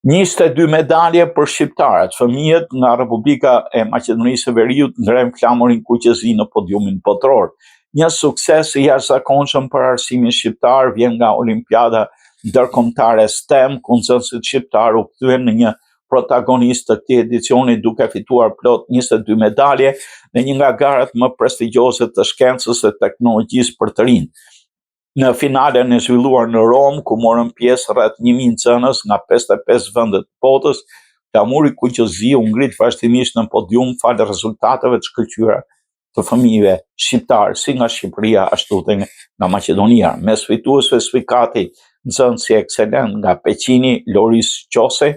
22 medalje për shqiptarët. Fëmijët nga Republika e Maqedonisë së Veriut ngrenë flamurin kuqezi në podiumin botror. Një sukses i jashtëzakonshëm për arsimin shqiptar vjen nga Olimpiada ndërkombëtare STEM, ku nxënësit shqiptar u kthyen në një protagonist të këtij edicioni duke fituar plot 22 medalje në një nga garat më prestigjioze të shkencës dhe teknologjisë për të rinj. Në finalen e zhvilluar në Rom, ku morën pjesë rreth 1000 nxënës nga 55 vende të botës, flamuri kuqezi u ngrit vazhdimisht në podium falë rezultateve të shkëlqyera të fëmijëve shqiptar si nga Shqipëria ashtu edhe nga Maqedonia. Mes fituesve sfikati nxënësi ekselent nga Peqini, Loris Qose,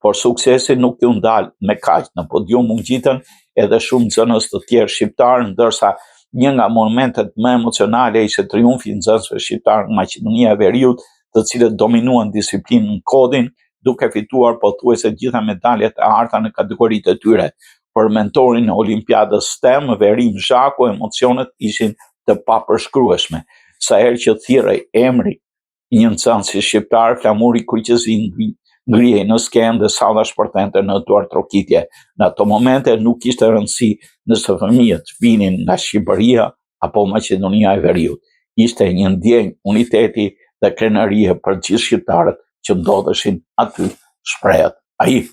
por suksesi nuk ju ndal me kaq. Në podium u ngjitën edhe shumë nxënës të tjerë shqiptar, ndërsa një nga momentet më emocionale ishte triumfi i nxënësve shqiptar në Maqedonia e Veriut, të cilët dominuan disiplinën kodin, duke fituar pothuajse gjitha medaljet e arta në kategoritë e tyre. Për mentorin e Olimpiadës STEM, Verim Zhaku, emocionet ishin të papërshkrueshme. Sa herë që thirrej emri i një nxënësi shqiptar, flamuri kuqezi ngrihej në skenë dhe salla shpërthente në duar trokitje. Në ato momente nuk kishte rëndësi nëse fëmijët vinin nga Shqipëria apo Maqedonia e Veriut. Ishte një ndjenjë uniteti dhe krenarie për gjithë shqiptarët që ndodheshin aty, shprehet ai.